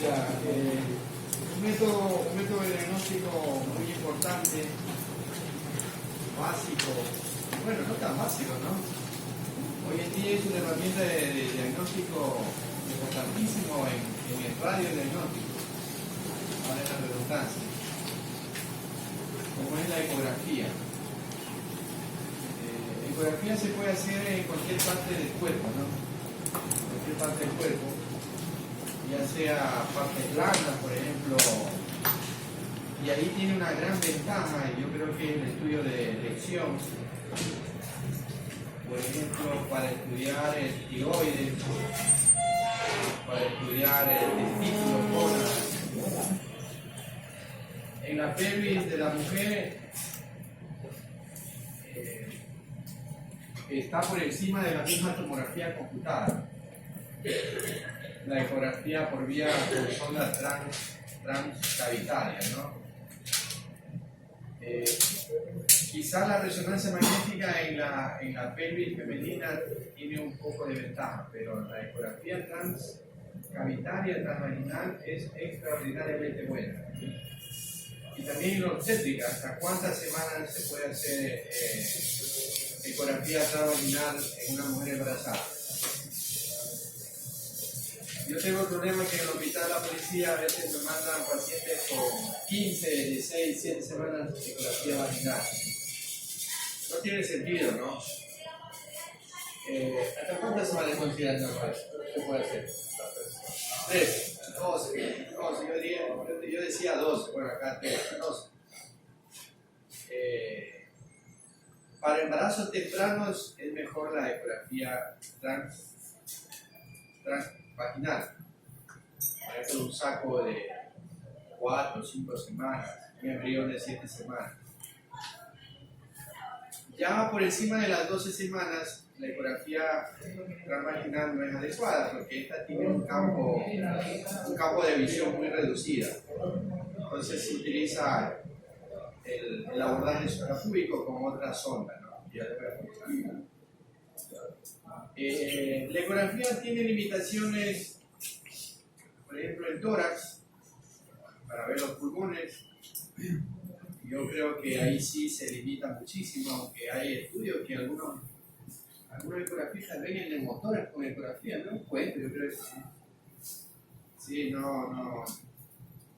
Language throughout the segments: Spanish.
Ya, un método de diagnóstico muy importante, básico, bueno, no tan básico, ¿no? Hoy en día es una herramienta de diagnóstico importantísimo en el radiodiagnóstico, vale la redundancia, como es la ecografía. Ecografía se puede hacer en cualquier parte del cuerpo, ¿no? En cualquier parte del cuerpo, ya sea partes blandas, por ejemplo, y ahí tiene una gran ventaja, y yo creo que es el estudio de elección, por ejemplo, para estudiar el tiroides, para estudiar el testículo, cola. En la pelvis de la mujer está por encima de la misma tomografía computada. La ecografía por vía por sonda transcavitaria, ¿no? Quizá la resonancia magnética en la pelvis femenina tiene un poco de ventaja, pero la ecografía transcavitaria, transvaginal es extraordinariamente buena. Y también en la obstétrica, ¿hasta cuántas semanas se puede hacer ecografía transvaginal en una mujer embarazada? Yo tengo el problema que en el hospital de la policía a veces me mandan pacientes con 15, 16, 17 semanas de ecografía vaginal. No tiene sentido, ¿no? ¿Hasta cuántas semanas consideran normal? ¿Qué puede hacer? 3, 12, yo decía 12, bueno acá 12. Para embarazos tempranos es mejor la ecografía transvaginal. Por ejemplo, un saco de 4 o 5 semanas, un embrión de 7 semanas. Ya por encima de las 12 semanas, la ecografía transvaginal no es adecuada porque esta tiene un campo de visión muy reducida. Entonces se utiliza el abordaje suprapúbico con otra sonda, ¿no? La ecografía tiene limitaciones, por ejemplo, el tórax, para ver los pulmones. Yo creo que ahí sí se limita muchísimo, aunque hay estudios que algunos ecografistas ven el neumotórax con ecografía, no cuento, yo creo que sí. Sí, no.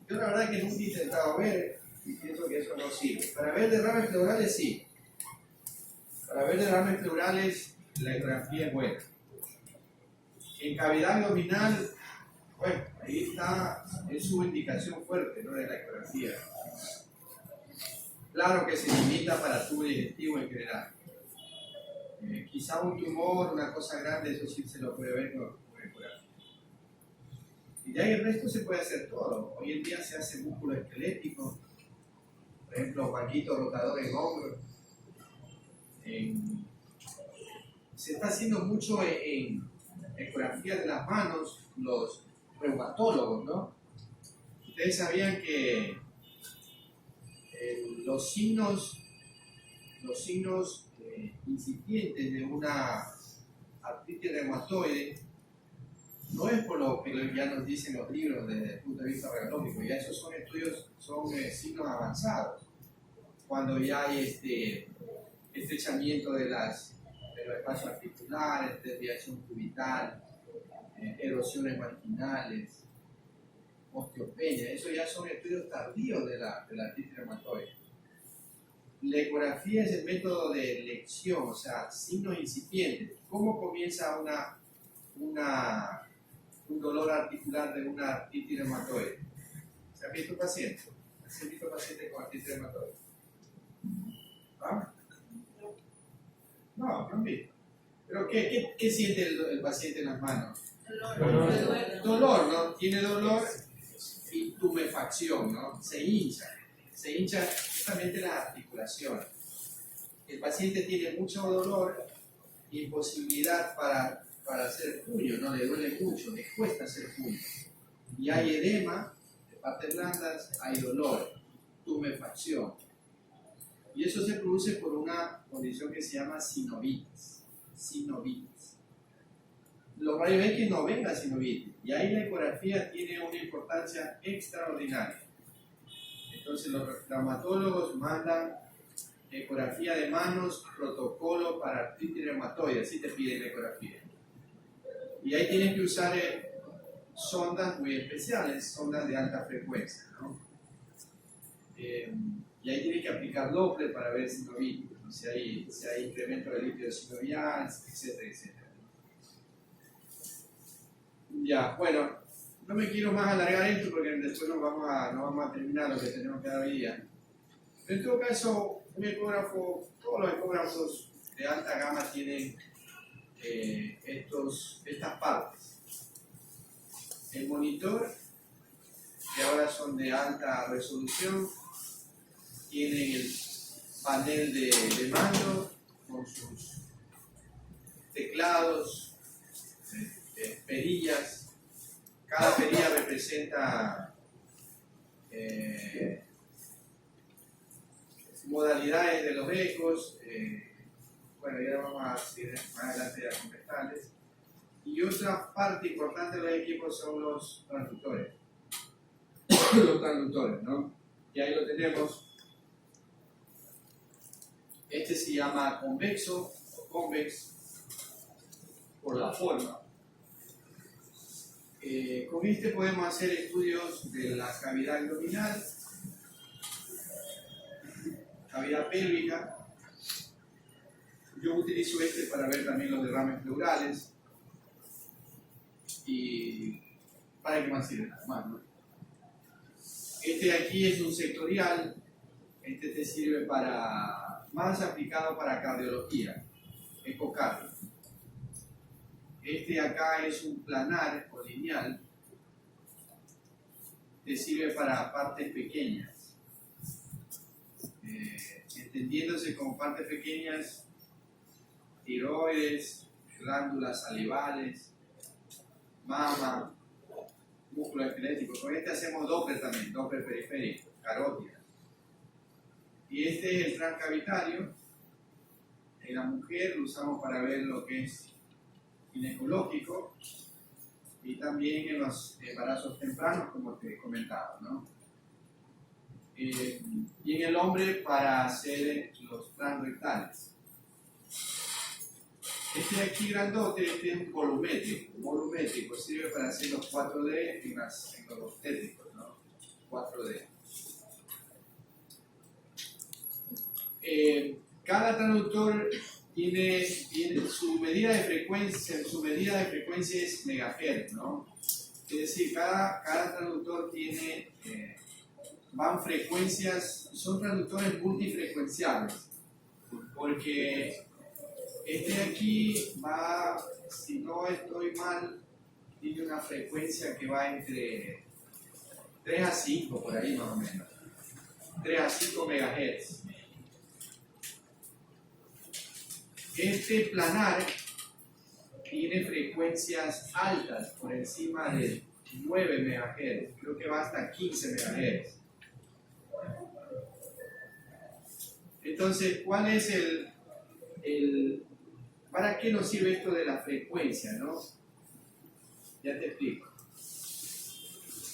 Yo la verdad que nunca he intentado ver y pienso que eso no sirve. Para ver derrames pleurales sí. Para ver derrames pleurales la ecografía es buena. En cavidad abdominal, bueno, ahí está, es su indicación fuerte, ¿no? De la ecografía. Claro que se limita para tubo digestivo en general. Quizá un tumor, una cosa grande, eso sí se lo puede ver con ecografía. Y de ahí el resto se puede hacer todo. Hoy en día se hace músculo esquelético, por ejemplo, banquito rotador en hombro. Se está haciendo mucho en ecografía de las manos, los reumatólogos, ¿no? Ustedes sabían que los signos incipientes de una artritis reumatoide no es por lo que ya nos dicen los libros desde el punto de vista radiológico, ya esos son estudios, son signos avanzados, cuando ya hay estrechamiento de los espacios articulares, desviación cubital, erosiones marginales, osteopenia, eso ya son estudios tardíos de la artritis reumatoide. La ecografía es el método de elección, o sea, signos incipientes. ¿Cómo comienza un dolor articular de una artritis reumatoide? ¿Se han visto pacientes? ¿Se han visto pacientes con artritis reumatoide? ¿Ah? No han visto. ¿Pero qué siente el paciente en las manos? Dolor, ¿no? Tiene dolor y tumefacción, ¿no? Se hincha justamente las articulaciones. El paciente tiene mucho dolor y imposibilidad para hacer puño, ¿no? Le duele mucho, le cuesta hacer puño. Y hay edema de partes blandas, hay dolor, tumefacción. Y eso se produce por una condición que se llama sinovitis. los rayos X no ven la sinovitis. Y ahí la ecografía tiene una importancia extraordinaria. Entonces los traumatólogos mandan ecografía de manos, protocolo para artritis reumatoide, así te piden la ecografía. Y ahí tienes que usar sondas muy especiales, sondas de alta frecuencia, ¿no? Y ahí tienes que aplicar Doppler para ver sinovitis, ¿no? Si hay incremento del líquido sinovial, etcétera, etcétera. Ya, bueno, no me quiero más alargar esto porque después no vamos a terminar lo que tenemos que dar hoy día. En todo caso, un ecógrafo, todos los ecógrafos de alta gama tienen estas partes. El monitor, que ahora son de alta resolución, tienen el panel de mando con sus teclados, perillas. Cada perilla representa modalidades de los ecos. Bueno, ya vamos a seguir más adelante a comentarles. Y otra parte importante de los equipos son los transductores. Los transductores, ¿no? Y ahí lo tenemos. Este se llama convexo o convex por la forma. Con este podemos hacer estudios de la cavidad abdominal, cavidad pélvica. Yo utilizo este para ver también los derrames pleurales. Y para qué más sirve nada más, ¿no? Este de aquí es un sectorial. Este te sirve para, más aplicado para cardiología, ecocardio. Este de acá es un planar o lineal. Te sirve para partes pequeñas. Entendiéndose como partes pequeñas, tiroides, glándulas salivales, mama, músculo esquelético. Con este hacemos Doppler también, Doppler periférico, carótida. Y este es el transcavitario. En la mujer lo usamos para ver lo que es ginecológico y también en los embarazos tempranos, como te he comentado, ¿no? Y en el hombre para hacer los transrectales. Este de aquí grandote, este es un volumétrico, sirve para hacer los 4D en los obstétricos, ¿no? 4D. Cada transductor tiene su medida de frecuencia, es megahertz, ¿no? Es decir, cada transductor tiene, van frecuencias, son transductores multifrecuenciables, porque este de aquí va, si no estoy mal, tiene una frecuencia que va entre 3 a 5, por ahí más o menos. 3 a 5 megahertz. Este planar tiene frecuencias altas, por encima de 9 MHz, creo que va hasta 15 MHz. Entonces, ¿cuál es para qué nos sirve esto de la frecuencia, no? Ya te explico.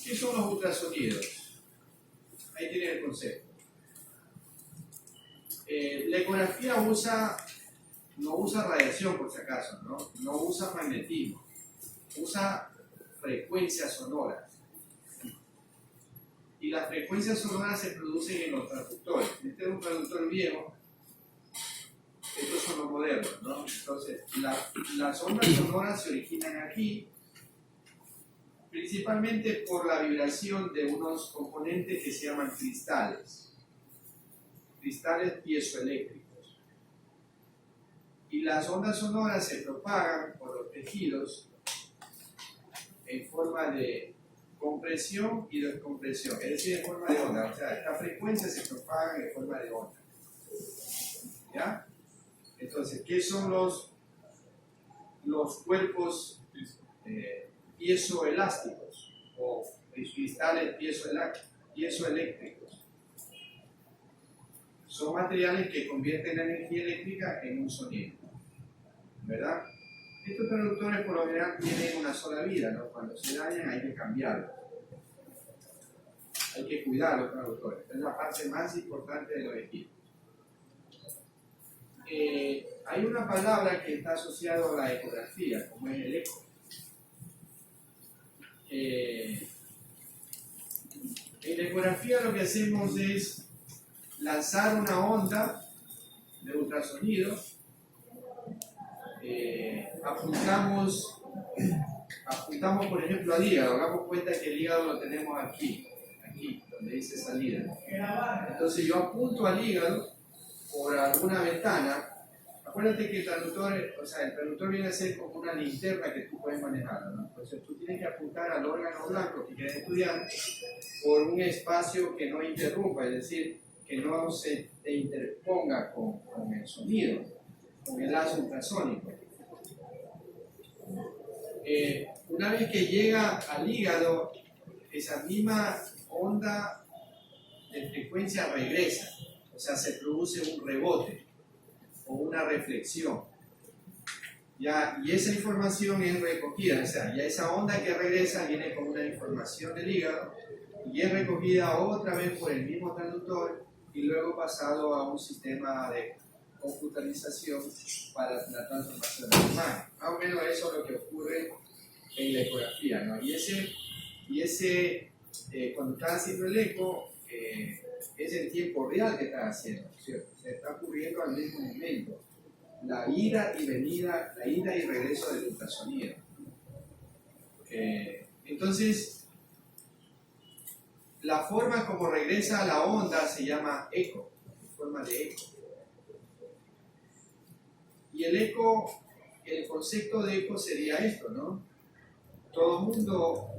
¿Qué son los ultrasonidos? Ahí tienes el concepto. La ecografía no usa radiación, por si acaso, no usa magnetismo, usa frecuencias sonoras. Y las frecuencias sonoras se producen en los transductores. Este es un transductor viejo, estos son los modernos, ¿no? Entonces, las ondas sonoras se originan aquí, principalmente por la vibración de unos componentes que se llaman cristales piezoeléctricos. Y las ondas sonoras se propagan por los tejidos en forma de compresión y descompresión, es decir, en forma de onda. O sea, esta frecuencia se propaga en forma de onda. ¿Ya? Entonces, ¿qué son los cuerpos piezoelásticos o cristales piezoeléctricos? Son materiales que convierten la energía eléctrica en un sonido, ¿verdad? Estos traductores por lo general tienen una sola vida, ¿no? Cuando se dañan hay que cambiarlos. Hay que cuidar a los traductores. Es la parte más importante de los equipos. Hay una palabra que está asociada a la ecografía, como es el eco. En la ecografía lo que hacemos es lanzar una onda de ultrasonido, apuntamos por ejemplo al hígado, hagamos cuenta que el hígado lo tenemos aquí donde dice salida. Entonces yo apunto al hígado por alguna ventana. Acuérdate que el traductor viene a ser como una linterna que tú puedes manejar, ¿no? Entonces tú tienes que apuntar al órgano blanco que quieres estudiar por un espacio que no interrumpa, es decir, que no se te interponga con el sonido, con el lazo ultrasónico. Una vez que llega al hígado, esa misma onda de frecuencia regresa, o sea, se produce un rebote o una reflexión. Ya, y esa información es recogida, o sea, ya esa onda que regresa viene con una información del hígado y es recogida otra vez por el mismo traductor y luego pasado a un sistema de computarización para la transformación de la imagen. Más o menos eso es lo que ocurre en la ecografía, ¿no? Y ese cuando está haciendo el eco, es el tiempo real que está haciendo, ¿cierto? Se está ocurriendo al mismo momento. La ida y regreso del ultrasonido. Entonces, la forma como regresa la onda se llama eco, forma de eco. Y el concepto de eco sería esto, ¿no? Todo el mundo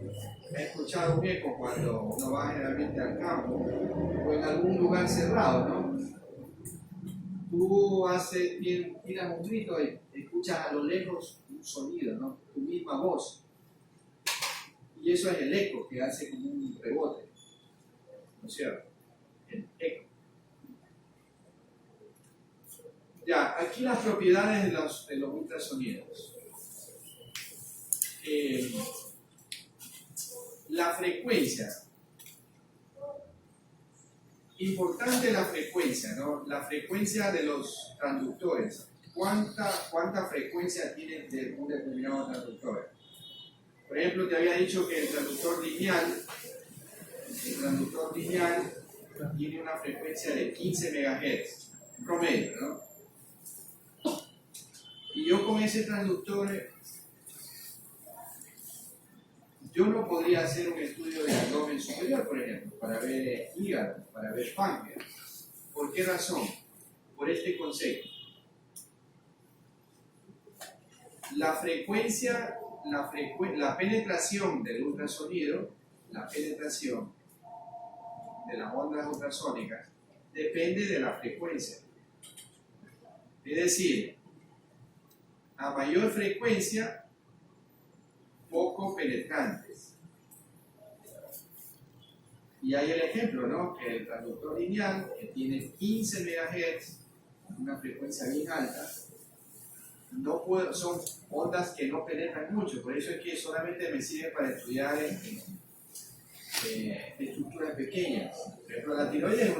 ha escuchado un eco cuando uno va generalmente al campo o en algún lugar cerrado, ¿no? Tú tiras un grito y escuchas a lo lejos un sonido, ¿no? Tu misma voz. Y eso es el eco que hace como un rebote, ¿no es cierto? El eco. Ya, aquí las propiedades de los ultrasonidos. La frecuencia. Importante la frecuencia, ¿no? La frecuencia de los transductores. ¿Cuánta frecuencia tiene de un determinado transductor? Por ejemplo, te había dicho que el transductor lineal tiene una frecuencia de 15 MHz, promedio, ¿no? Y yo con ese transductor, yo no podría hacer un estudio de abdomen superior, por ejemplo, para ver hígado, para ver páncreas. ¿Por qué razón? Por este concepto. La penetración del ultrasonido, la penetración de las ondas ultrasónicas, depende de la frecuencia. Es decir, a mayor frecuencia, poco penetrantes. Y hay el ejemplo, ¿no? Que el transductor lineal, que tiene 15 MHz, una frecuencia bien alta, son ondas que no penetran mucho, por eso es que solamente me sirve para estudiar estructuras pequeñas. Por ejemplo, la tiroides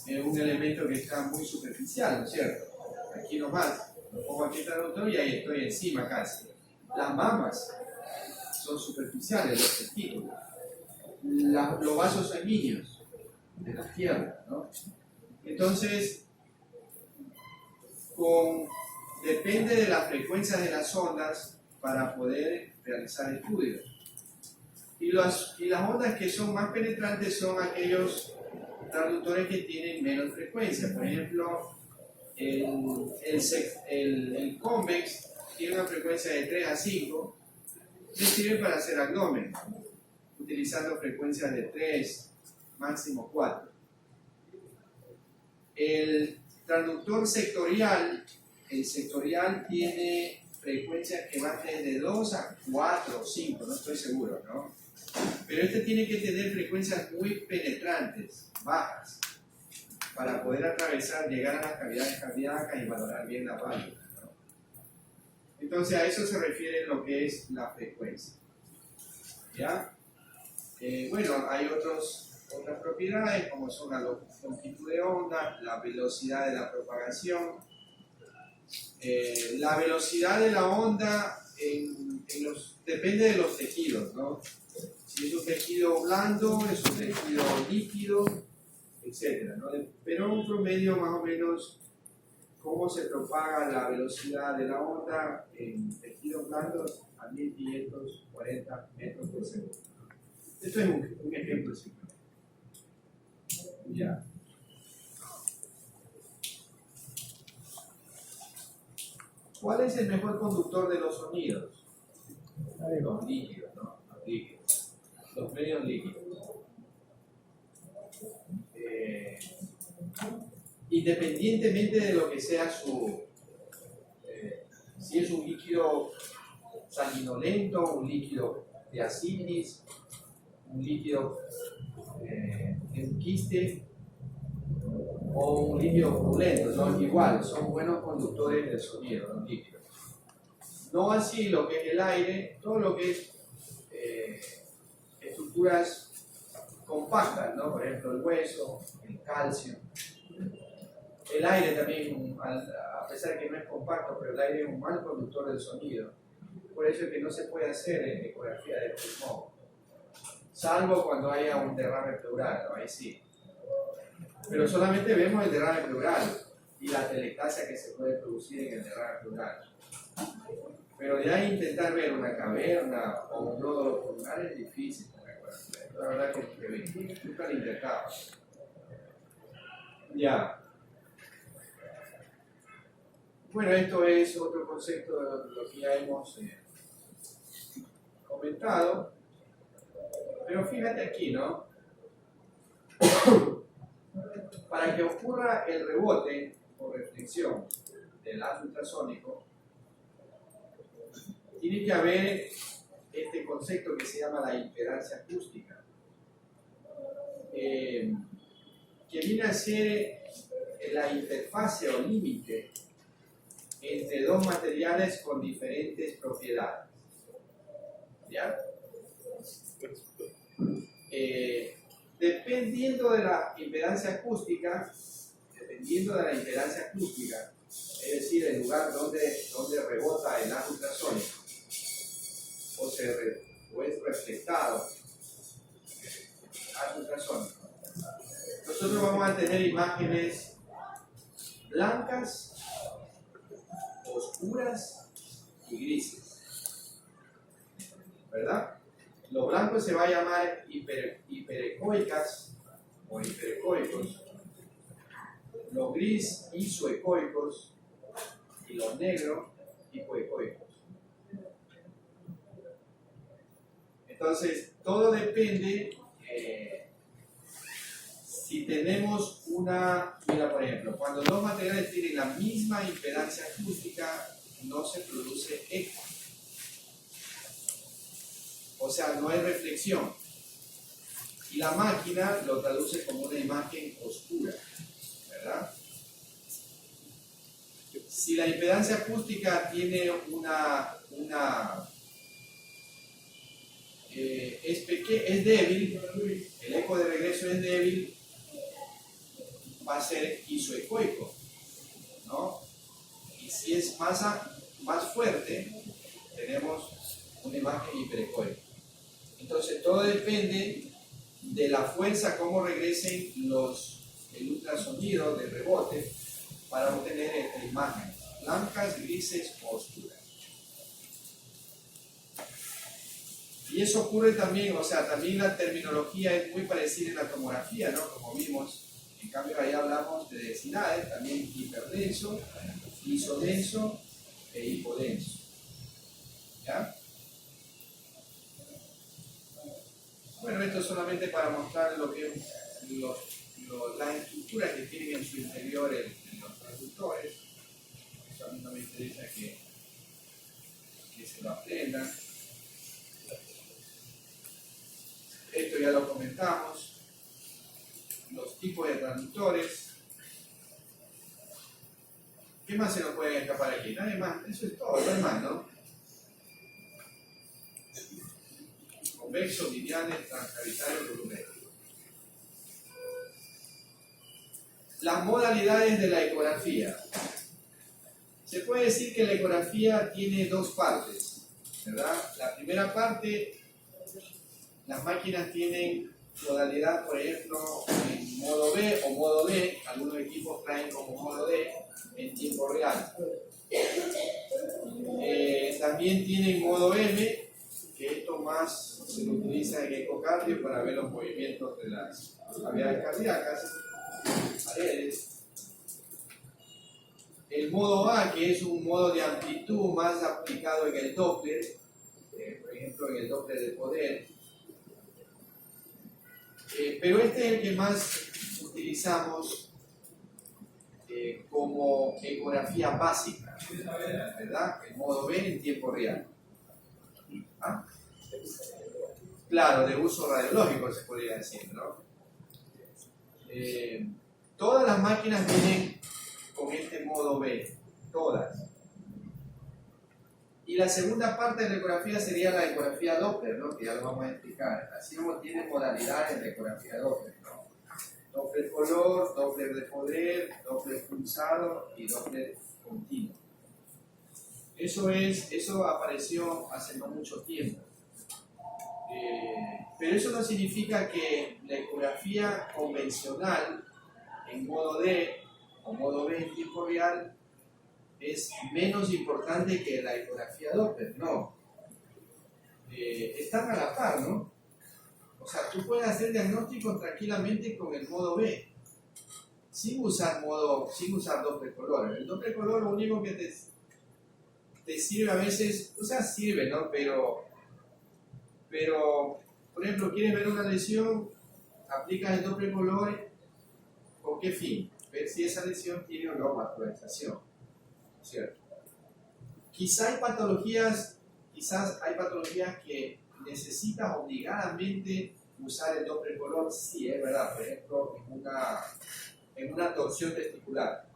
es un elemento que está muy superficial, ¿no es cierto? Aquí nomás, lo pongo aquí el traductor y ahí estoy encima casi. Las mamas son superficiales, los testículos. Los vasos sanguíneos de las piernas, ¿no? Entonces, depende de la frecuencia de las ondas para poder realizar estudios. Y las ondas que son más penetrantes son aquellos transductores que tienen menos frecuencia. Por ejemplo, el convex tiene una frecuencia de 3 a 5, que sirve para hacer abdomen, utilizando frecuencias de 3, máximo 4. El transductor sectorial, tiene frecuencias que van desde 2 a 4 o 5, no estoy seguro, ¿no? Pero este tiene que tener frecuencias muy penetrantes, bajas, para poder llegar a las cavidades cardíacas y valorar bien la válvula, ¿no? Entonces a eso se refiere lo que es la frecuencia. ¿Ya? Bueno, hay otras propiedades como son la longitud de onda, la velocidad de la propagación. La velocidad de la onda depende de los tejidos, ¿no? Si es un tejido blando, es un tejido líquido, etc., ¿no? Pero un promedio más o menos, cómo se propaga la velocidad de la onda en tejidos blandos a 1540 metros por segundo. Esto es un ejemplo simple. Ya. ¿Cuál es el mejor conductor de los sonidos? Los líquidos, ¿no? Los líquidos. Los medios líquidos. Independientemente de lo que sea si es un líquido sanguinolento, un líquido de ascitis, un líquido de un quiste o un líquido purulento, son igual, son buenos conductores del sonido, los líquidos. No así lo que es el aire, todo lo que es estructuras compactas, ¿no? Por ejemplo el hueso, el calcio. El aire también, a pesar de que no es compacto, pero el aire es un mal conductor del sonido. Por eso es que no se puede hacer ecografía de pulmón, salvo cuando haya un derrame pleural, ¿no? Ahí sí. Pero solamente vemos el derrame pleural y la telectasia que se puede producir en el derrame pleural. Pero de ahí intentar ver una caverna o un nódulo pulmonar es difícil. La verdad que nunca lo intentaba. Ya. Bueno, esto es otro concepto de lo que ya hemos comentado. Pero fíjate aquí, ¿no? Para que ocurra el rebote o reflexión del haz ultrasónico, tiene que haber este concepto que se llama la impedancia acústica, que viene a ser la interfase o límite entre dos materiales con diferentes propiedades. ¿Ya? Dependiendo de la impedancia acústica, es decir, el lugar donde rebota el haz ultrasónico o es reflectado el haz ultrasónico, nosotros vamos a tener imágenes blancas, oscuras y grises, ¿verdad? Lo blanco se va a llamar hiperecoicas o hiperecoicos, los gris isoecoicos y los negros hipoecoicos. Entonces, todo depende si tenemos mira por ejemplo, cuando dos materiales tienen la misma impedancia acústica, no se produce eco. O sea, no hay reflexión. Y la máquina lo traduce como una imagen oscura, ¿verdad? Si la impedancia acústica tiene es débil, el eco de regreso es débil, va a ser isoecoico, ¿no? Y si es más fuerte, tenemos una imagen hiperecoica. Entonces todo depende de la fuerza, cómo regresen el ultrasonido de rebote para obtener estas imágenes, blancas, grises o oscuras. Y eso ocurre también, o sea, también la terminología es muy parecida en la tomografía, ¿no? Como vimos, en cambio ahí hablamos de densidades, también hiperdenso, isodenso e hipodenso. ¿Ya? Bueno, esto es solamente para mostrar lo que las estructuras que tienen en su interior los transductores. Eso a mí no me interesa que se lo aprendan. Esto ya lo comentamos. Los tipos de transductores. ¿Qué más se nos puede escapar aquí? Nada más, eso es todo, no hay más, ¿no? Convexo, lineales, transgravitarios, volumétricos. Las modalidades de la ecografía. Se puede decir que la ecografía tiene dos partes, ¿verdad? La primera parte, las máquinas tienen modalidad, por ejemplo, en modo B o modo D, algunos equipos traen como modo D en tiempo real. También tienen modo M, que esto más se lo utiliza en ecocardio para ver los movimientos de las cavidades cardíacas, paredes. El modo A, que es un modo de amplitud más aplicado en el Doppler, por ejemplo en el Doppler de poder. Pero este es el que más utilizamos como ecografía básica, ¿verdad? El modo B en tiempo real. ¿Ah? Claro, de uso radiológico se podría decir, ¿no? Todas las máquinas vienen con este modo B, todas. Y la segunda parte de la ecografía sería la ecografía Doppler, ¿no? Que ya lo vamos a explicar. Así como tiene modalidades de ecografía Doppler, ¿no? Doppler color, Doppler de poder, Doppler pulsado y Doppler continuo. Eso apareció hace no mucho tiempo. Pero eso no significa que la ecografía convencional en modo D o modo B en tiempo real es menos importante que la ecografía Doppler, no. Están a la par, ¿no? O sea, tú puedes hacer diagnóstico tranquilamente con el modo B, sin usar Doppler color. El Doppler color lo único que te sirve a veces, o sea, sirve, ¿no? Pero, por ejemplo, quieres ver una lesión, aplicas el Doppler color, ¿con qué fin? Ver si esa lesión tiene o no vascularización, ¿cierto? Quizás hay patologías que necesitas obligadamente usar el Doppler color, sí, es verdad, por ejemplo, en una torsión testicular.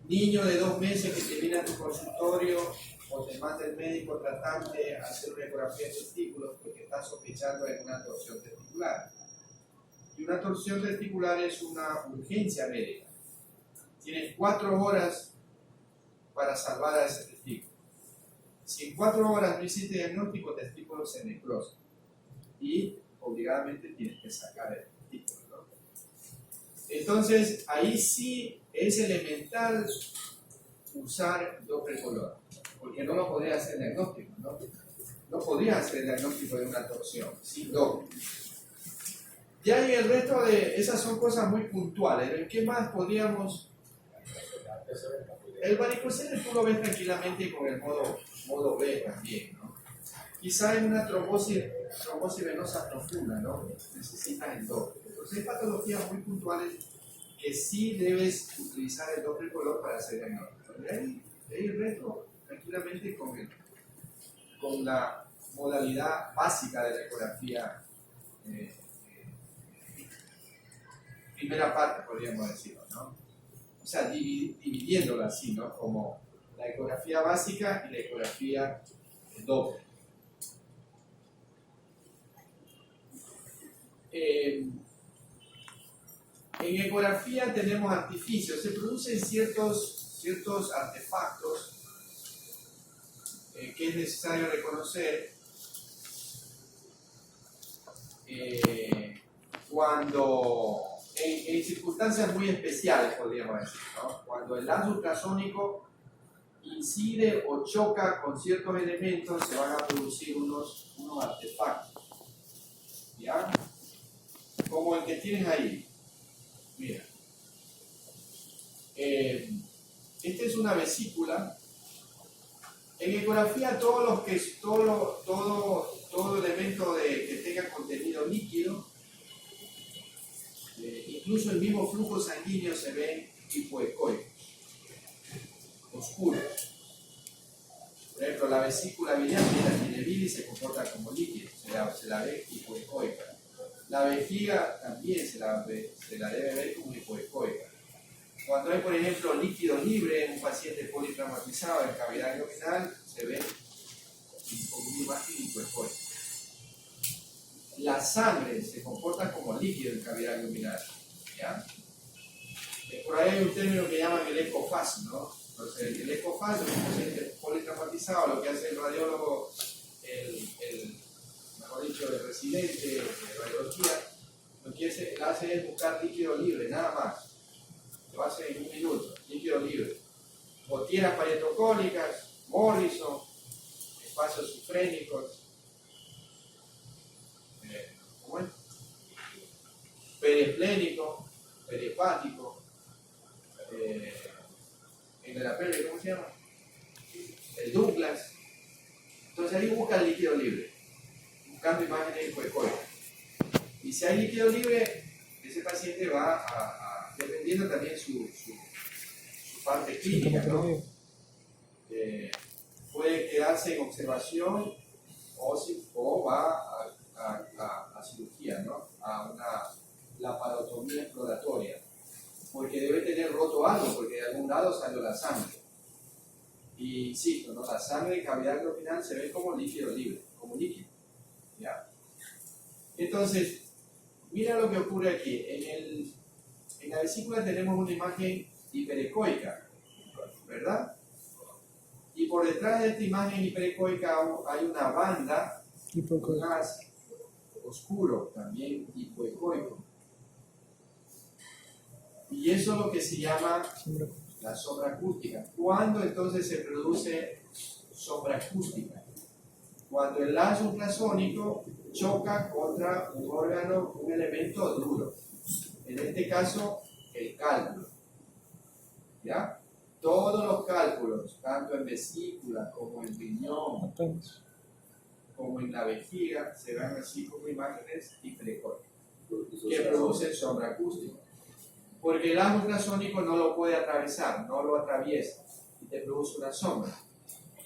Niño de 2 meses que te viene a tu consultorio o te manda el médico tratante a hacer una ecografía de testículos porque está sospechando en una torsión testicular. Y una torsión testicular es una urgencia médica. Tienes 4 horas para salvar a ese testículo. Si en 4 horas no hiciste diagnóstico, testículo se necrosa. Y obligadamente tienes que sacar el testículo, ¿no? Entonces, ahí sí es elemental usar Doppler color, porque no lo podrías hacer diagnóstico, ¿no? No podrías hacer diagnóstico de una torsión sin Doppler. Ya en el resto de esas son cosas muy puntuales. ¿En qué más podríamos? El varicocele tú lo ves tranquilamente con el modo B también, ¿no? Quizá en una trombosis venosa profunda, ¿no? Necesitas el Doppler. Entonces hay patologías muy puntuales que sí debes utilizar el Doppler color para hacer diagnóstico. De ahí el resto tranquilamente con la modalidad básica de la ecografía. Primera parte, podríamos decirlo, ¿no? O sea, dividiéndola así, ¿no? Como la ecografía básica y la ecografía Doppler. En ecografía tenemos artificios, se producen ciertos artefactos que es necesario reconocer cuando en circunstancias muy especiales, podríamos decir, ¿no? Cuando el láser ultrasónico incide o choca con ciertos elementos, se van a producir unos artefactos, ¿ya? Como el que tienes ahí. Mira, esta es una vesícula. En ecografía todo elemento que tenga contenido líquido, incluso el mismo flujo sanguíneo se ve hipoecoico, oscuro. Por ejemplo, la vesícula biliar tiene bilis y se comporta como líquido, se la ve hipoecoica. La vejiga también se la debe ver como hipoecoica. Cuando hay, por ejemplo, líquido libre en un paciente politraumatizado en cavidad abdominal, se ve con una imagen hipoecoica. La sangre se comporta como líquido en cavidad abdominal. ¿Ya? Por ahí hay un término que llaman el ecofaz, ¿no? Entonces, el ecofaz es un paciente politraumatizado, lo que hace el radiólogo, mejor dicho, el residente de radiología, lo que hace es buscar líquido libre, nada más. Lo hace en un minuto, líquido libre. Botieras parietocólicas, Morrison, espacios sufrénicos, ¿cómo es? Peresplénico, perihepático, en la pelvis, ¿cómo se llama? El Douglas. Entonces ahí busca el líquido libre, buscando imágenes hipoecoicas. Y si hay líquido libre, ese paciente va dependiendo también su parte clínica, ¿no? Puede quedarse en observación o va a cirugía, ¿no? A una laparotomía exploratoria, porque debe tener roto algo, porque de algún lado salió la sangre. Y insisto, ¿no? La sangre en cavidad abdominal se ve como líquido libre, como líquido. ¿Ya? Entonces, mira lo que ocurre aquí. En la vesícula tenemos una imagen hiperecoica, ¿verdad? Y por detrás de esta imagen hiperecoica hay una banda, un gas oscuro, también hipoecoico. Y eso es lo que se llama la sombra acústica. ¿Cuándo entonces se produce sombra acústica? Cuando el haz ultrasónico choca contra un órgano, un elemento duro. En este caso, el cálculo. ¿Ya? Todos los cálculos, tanto en vesícula como en riñón, como en la vejiga, se ven así como imágenes hiperecoicas que producen sombra acústica. Porque el haz ultrasónico no lo puede atravesar, no lo atraviesa y te produce una sombra.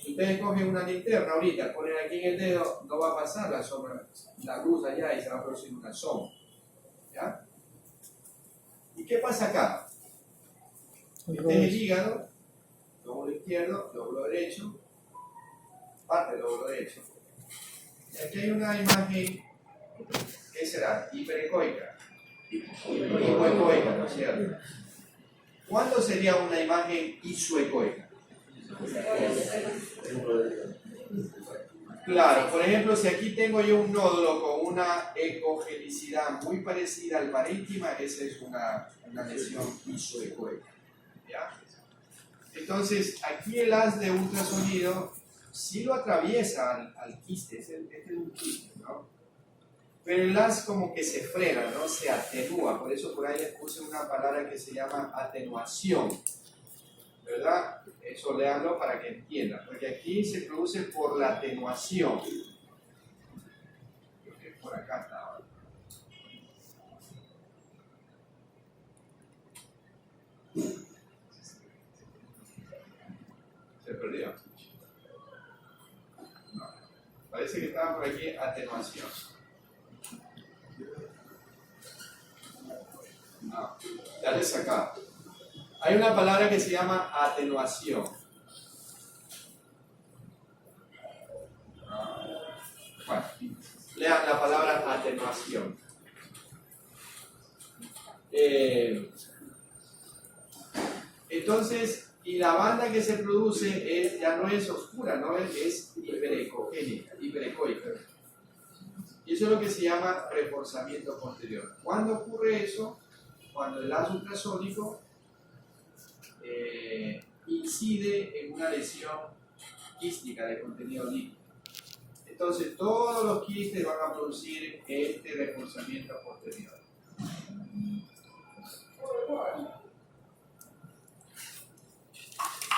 Si ustedes cogen una linterna ahorita, ponen aquí en el dedo, no va a pasar la sombra, la luz allá y se va a producir una sombra. ¿Ya? ¿Y qué pasa acá? Este es el hígado, lóbulo izquierdo, lóbulo derecho, parte del lóbulo derecho. Y aquí hay una imagen, ¿qué será? Hiperecoica. Hipoecoica, ¿no es cierto? ¿Cuándo sería una imagen isoecoica? Claro, por ejemplo, si aquí tengo yo un nódulo con una ecogenicidad muy parecida al parénquima, esa es una lesión isoecoica. ¿Ya? Entonces, aquí el haz de ultrasonido sí lo atraviesa al quiste, este es un quiste, ¿no? Pero el haz como que se frena, ¿no? Se atenúa, por eso por ahí les puse una palabra que se llama atenuación, ¿verdad? Eso léanlo para que entiendan, porque aquí se produce por la atenuación. Creo que por acá estaba. Se perdió. No. Parece que estaba por aquí atenuación. No, ya le sacaba. Hay una palabra que se llama atenuación. Bueno, lean la palabra atenuación. Entonces, y la banda que se produce ya no es oscura, ¿no? Es hiperecogénica, hiperecoica. Y eso es lo que se llama reforzamiento posterior. ¿Cuándo ocurre eso? Cuando el haz ultrasónico incide en una lesión quística de contenido líquido. Entonces, todos los quistes van a producir este reforzamiento posterior.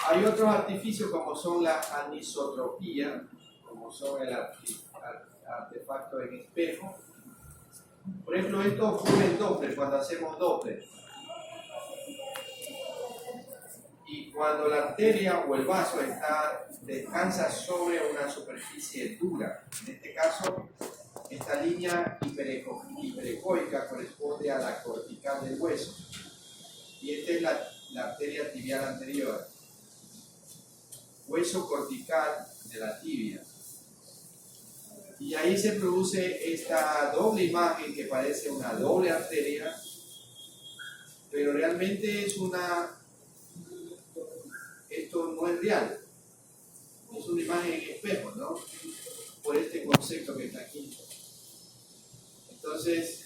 Hay otros artificios como son la anisotropía, como son el artefacto en espejo. Por ejemplo, esto ocurre en Doppler, cuando hacemos Doppler. Y cuando la arteria o el vaso descansa sobre una superficie dura, en este caso, esta línea hiperecoica corresponde a la cortical del hueso. Y esta es la arteria tibial anterior, hueso cortical de la tibia. Y ahí se produce esta doble imagen que parece una doble arteria, pero realmente esto no es real, es una imagen en espejo, ¿no? Por este concepto que está aquí. Entonces,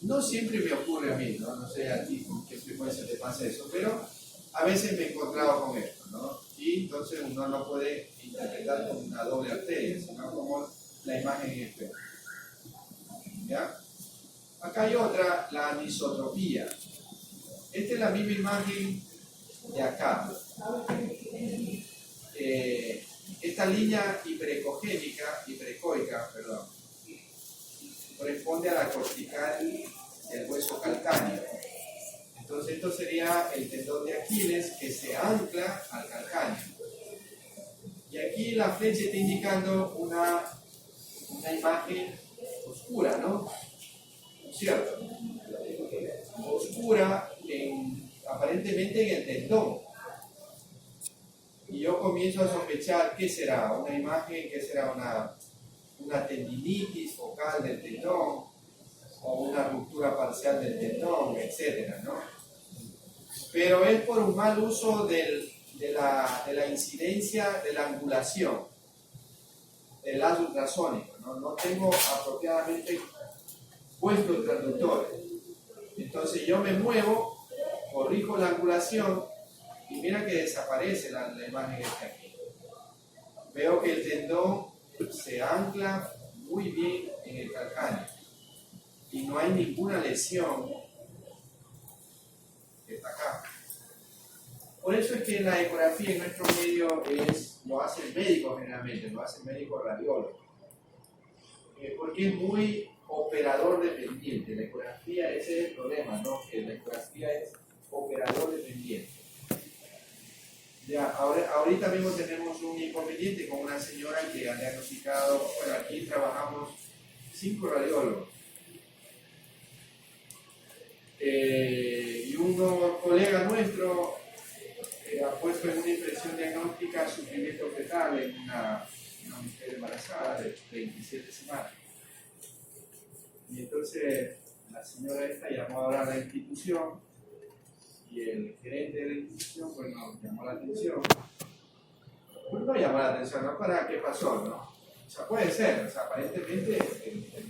no siempre me ocurre a mí, ¿no? No sé a ti con qué frecuencia te pasa eso, pero a veces me he encontrado con esto, ¿no? Y entonces uno no puede interpretar como una doble arteria, sino como la imagen en espejo. ¿Ya? Acá hay otra, la anisotropía. Esta es la misma imagen de acá. Esta línea hiperecoica, corresponde a la cortical del hueso calcáneo. Entonces esto sería el tendón de Aquiles que se ancla al calcáneo. Y aquí la flecha está indicando una imagen oscura, ¿no? ¿Cierto? Oscura aparentemente en el tendón. Y yo comienzo a sospechar qué será, una imagen, qué será una tendinitis focal del tendón o una ruptura parcial del tendón, etcétera, ¿no? Pero es por un mal uso de la incidencia de la angulación, del lazo ultrasónico, ¿no? No tengo apropiadamente puesto el transductor. Entonces yo me muevo, corrijo la angulación y mira que desaparece la imagen esta aquí. Veo que el tendón se ancla muy bien en el calcáneo y no hay ninguna lesión que está acá. Por eso es que la ecografía en nuestro medio lo hace el médico generalmente, lo hace el médico radiólogo, porque es muy operador dependiente. La ecografía, ese es el problema, ¿no? Que la ecografía es operador dependiente. Ya, ahorita mismo tenemos un inconveniente con una señora que ha diagnosticado, bueno, aquí trabajamos 5 radiólogos. Y un colega nuestro ha puesto en una impresión diagnóstica sufrimiento fetal en una mujer embarazada de 27 semanas. Y entonces la señora esta llamó ahora a la institución y el gerente de la institución pues nos llamó la atención. Pues no llamó la atención, ¿no? ¿Para qué pasó, no? O sea, puede ser, o sea, aparentemente el